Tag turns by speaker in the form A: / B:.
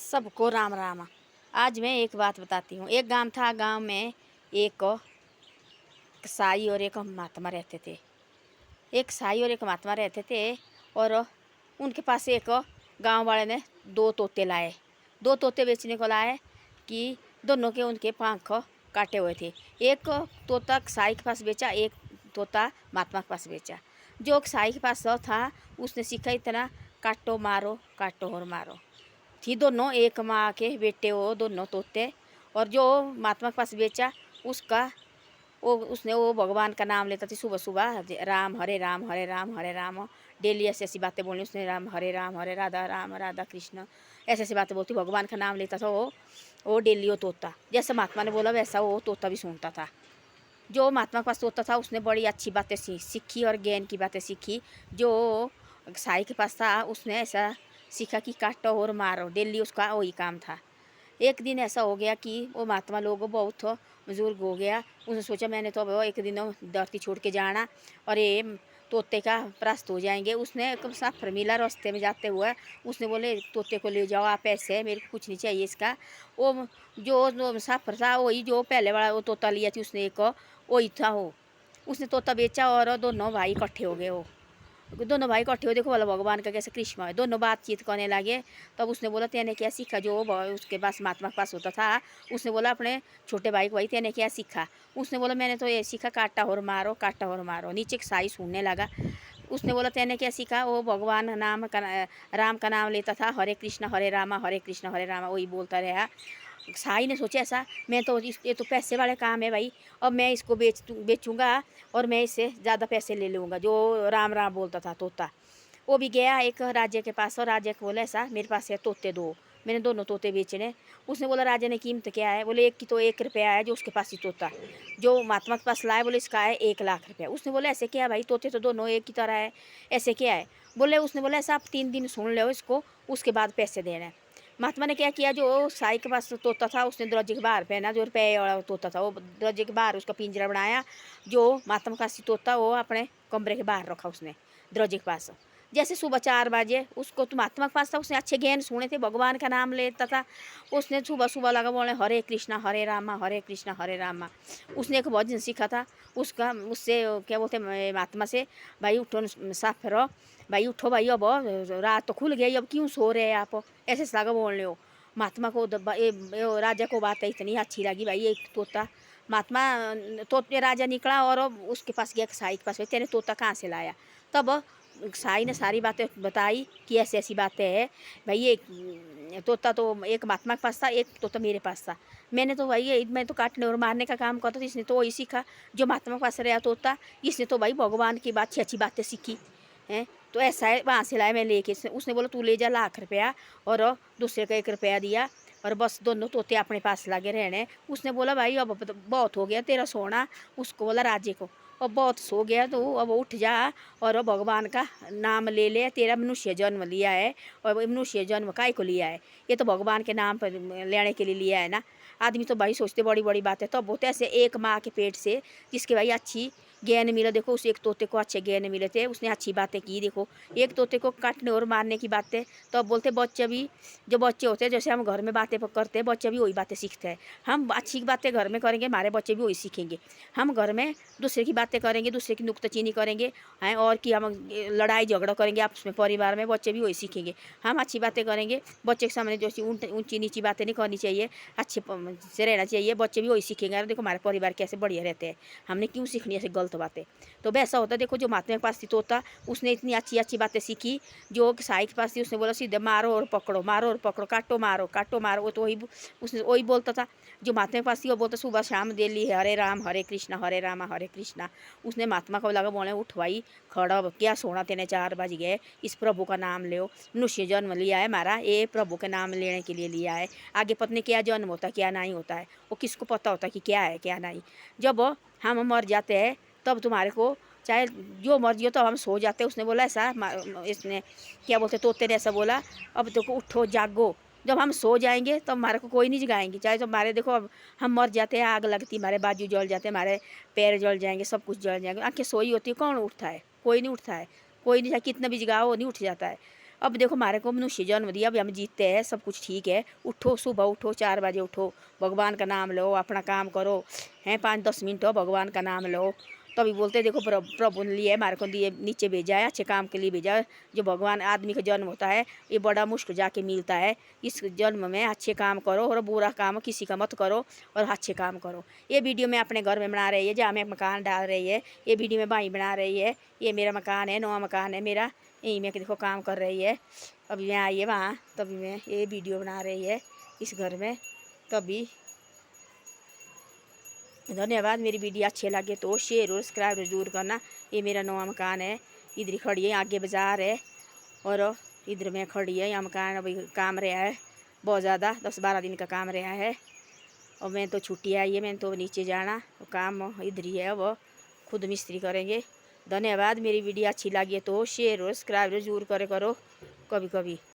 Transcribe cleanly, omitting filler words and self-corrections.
A: सबको राम राम। आज मैं एक बात बताती हूँ। एक गांव था, गांव में एक साई और एक महात्मा रहते थे। एक साई और एक महात्मा रहते थे और उनके पास एक गांव वाले ने दो तोते लाए। दो तोते बेचने को लाए कि दोनों के उनके पंख काटे हुए थे। एक तोता साई के पास बेचा, एक तोता महात्मा के पास बेचा। जो साई के पास था उसने सीखा इतना, काटो और मारो। थी दोनों एक माँ के बेटे वो दोनों तोते। और जो महात्मा के पास बेचा उसका वो भगवान का नाम लेता था सुबह सुबह, राम हरे राम हरे राम हरे राम। डेली ऐसी ऐसी बातें बोलनी उसने, राम हरे राम राधा कृष्ण, ऐसे ऐसी बातें बोलती, भगवान का नाम लेता था वो डेली वो तोता। जैसा महात्मा ने बोला वैसा वो तोता भी सुनता था। जो महात्मा के पास तोता था उसने बड़ी अच्छी बातें सीखी और ज्ञान की बातें सीखी। जो साई के पास था उसने ऐसा सीखा कि काटो और मारो, डेली उसका वही काम था। एक दिन ऐसा हो गया कि वो महात्मा लोग बहुत बुजुर्ग हो गया। उसने सोचा मैंने तो अब एक दिन धरती छोड़ के जाना और ये तोते का प्रस्त हो जाएंगे। उसने एक मुसाफिर मिला रास्ते में जाते हुए, उसने बोले तोते को ले जाओ आप, ऐसे मेरे को कुछ नहीं चाहिए इसका। वो जो मुसाफिर था वही जो पहले वाला वो तोता लिया थी उसने एक, वही था वो। उसने तोता बेचा और दोनों भाई इकट्ठे हो गए। वो दोनों भाई इकट्ठे हो, देखो वाला भगवान का कैसे कृष्ण है। दोनों बातचीत करने लगे। तब उसने बोला तेने क्या सीखा, जो उसके पास महात्मा के पास होता था। उसने बोला अपने छोटे भाई को, भाई तेने क्या सीखा। उसने बोला मैंने तो ये सीखा, काटा और मारो, काटा और मारो। नीचे साई सुनने लगा। उसने बोला तेने क्या सीखा। वो भगवान नाम का, राम का नाम लेता था, हरे कृष्ण हरे रामा वही बोलता रहा। साई ने सोचा ऐसा, मैं तो ये तो पैसे वाले काम है भाई, अब मैं इसको बेचूंगा और मैं इससे ज़्यादा पैसे ले लूँगा। जो राम राम बोलता था तोता, वो भी गया एक राजा के पास और राजा को बोला ऐसा मेरे पास है तोते दो, मैंने दोनों तोते बेचने। उसने बोला राजा ने कीमत क्या है। बोले एक की तो 1 रुपया है जो उसके पास ही तोता। जो महात्मा के पास लाए बोले इसका है 1 लाख रुपया। उसने बोला ऐसे क्या है भाई, तोते तो दोनों एक की तरह है, ऐसे क्या है। बोले उसने बोला ऐसा आप 3 दिन सुन लो इसको, उसके बाद पैसे देना है। महात्मा ने क्या किया, जो साई के पास तोता था उसने दरवाजे के बाहर पहना, जो रुपये वाला तोता था वो दरवाजे के बाहर उसका पिंजरा बनाया। जो महात्मा के पास तोता वो अपने कमरे के बाहर रखा उसने दरवाजे के पास। जैसे सुबह 4 बजे उसको तो महात्मा के पास था, उसने अच्छे ज्ञान सुने थे, भगवान का नाम लेता था। उसने सुबह सुबह लगा बोले हरे कृष्णा हरे कृष्णा हरे रामा। उसने एक भजन सीखा था उसका, उससे क्या बोलते महात्मा से, भाई उठो साफ रहो, भाई उठो भाई, अब रात तो खुल गई, अब क्यों सो रहे हैं आप, ऐसे लगा बोलने हो। महात्मा को राजा को बात इतनी अच्छी लगी, भाई एक तोता। महात्मा तो राजा निकला और उसके पास गया साई के पास, तेरे तोता कहाँ से लाया। तब साई ने सारी बातें बताई कि ऐसी ऐसी बातें हैं भाई, ये तोता तो एक महात्मा के पास था, एक तोता मेरे पास था। मैंने तो भाई मैं तो काटने और मारने का काम करता था, इसने तो वही सीखा जो महात्मा के पास रहा तोता। इसने तो भाई भगवान की बात अच्छी अच्छी बातें सीखी हैं। तो ऐसा है, वहाँ से लाया मैं लेके। उसने बोला तू ले जा 1 लाख रुपया, और दूसरे का 1 रुपया दिया और बस दोनों तोते अपने पास लगे रहने। उसने बोला भाई अब बहुत हो गया तेरा सोना। उसको बोला राजे को, अब बहुत सो गया तो अब उठ जा और भगवान का नाम ले ले, तेरा मनुष्य जन्म लिया है और मनुष्य जन्म काय को लिया है, ये तो भगवान के नाम पर लेने के लिए लिया है ना। आदमी तो भाई सोचते बड़ी बड़ी बातें, तो बहुत ऐसे एक माँ के पेट से जिसके भाई अच्छी ज्ञान मिला। देखो उस एक तोते को अच्छे ज्ञान मिले थे, उसने अच्छी बातें की। देखो एक तोते को काटने और मारने की बातें, तो अब बोलते बच्चे भी, जो बच्चे होते हैं जैसे हम घर में बातें करते हैं, बच्चे भी वही बातें सीखते हैं। हम अच्छी बातें घर में करेंगे हमारे बच्चे भी वही सीखेंगे। हम घर में दूसरे की बातें करेंगे, दूसरे की नुक्ताचीनी करेंगे हैं, और कि हम लड़ाई झगड़ा करेंगे आपस में परिवार में, बच्चे भी वही सीखेंगे। हम अच्छी बातें करेंगे, बच्चे के सामने जो ऊंची नीची बातें नहीं करनी चाहिए, अच्छे से रहना चाहिए, बच्चे भी वही सीखेंगे। देखो हमारे परिवार कैसे बढ़िया रहते हैं, हमने क्यों सीखनी ऐसे गलत बातें। तो वैसा होता, देखो जो महात्मा के पास थी तोता, उसने इतनी अच्छी अच्छी बातें सीखी। जो साई के पास थी उसने बोला सीधे मारो और पकड़ो, मारो और पकड़ो, काटो मारो, वो तो वही उसने वही बोलता था। जो महात्मा के पास थी वो बोलता सुबह शाम डेली हरे राम हरे कृष्णा। उसने महात्मा को लगा बोले उठ भाई, खड़ा क्या सोना तेने 4 बज गए, इस प्रभु का नाम लो, मनुष्य जन्म लिया है हमारा, ये प्रभु के नाम लेने के लिए लिया है। आगे पत्नी क्या जन्म होता है क्या नहीं होता है, वो किसको पता होता है कि क्या है क्या नहीं। जब हम मर जाते हैं तब तुम्हारे को चाहे जो मर्जी हो, तो हम सो जाते। उसने बोला ऐसा, इसने क्या बोलते तोते ने ऐसा बोला, अब देखो उठो जागो, जब हम सो जाएंगे तो हमारे को कोई नहीं जगाएंगे। चाहे तो हमारे देखो अब हम मर जाते हैं, आग लगती, हमारे बाजू जल जाते हैं, हमारे पैर जल जाएंगे, सब कुछ जल जाएंगे, आंखें सोई होती है, कौन उठता है, कोई नहीं उठता है, कोई नहीं, चाहे कितना भी जगाओ नहीं उठ जाता है। अब देखो हमारे को मनुष्य जन्म दिया, अभी हम जीतते हैं, सब कुछ ठीक है। उठो, सुबह उठो, 4 बजे उठो, भगवान का नाम लो, अपना काम करो हैं, 5-10 मिनट हो भगवान का नाम लो। तभी बोलते देखो प्रभु ने लिए हमारे को दिए, नीचे भेजा है, अच्छे काम के लिए भेजा है। जो भगवान आदमी का जन्म होता है ये बड़ा मुश्किल जाके मिलता है। इस जन्म में अच्छे काम करो और बुरा काम किसी का मत करो और अच्छे काम करो। ये वीडियो मैं अपने घर में बना रही है, जहाँ मैं मकान डाल रही है, ये वीडियो में भाई बना रही है। ये मेरा मकान है, नवा मकान है मेरा, यहीं में देखो काम कर रही है। अभी मैं आई है वहाँ, तभी मैं ये वीडियो बना रही है इस घर में। तभी धन्यवाद। मेरी वीडियो अच्छे लगे तो शेयर और सब्सक्राइब जरूर करना। ये मेरा नवा मकान है, इधर ही खड़ी है, आगे बाजार है और इधर में खड़ी है। यहाँ मकान अभी काम रहा है बहुत ज़्यादा, 10-12 दिन का काम रहा है। और मैं तो छुट्टी आई है, मैंने तो नीचे जाना, काम इधर ही है, वो खुद मिस्त्री करेंगे। धन्यवाद। मेरी वीडियो अच्छी लगी तो शेयर और सब्सक्राइब जरूर करे करो कभी कभी।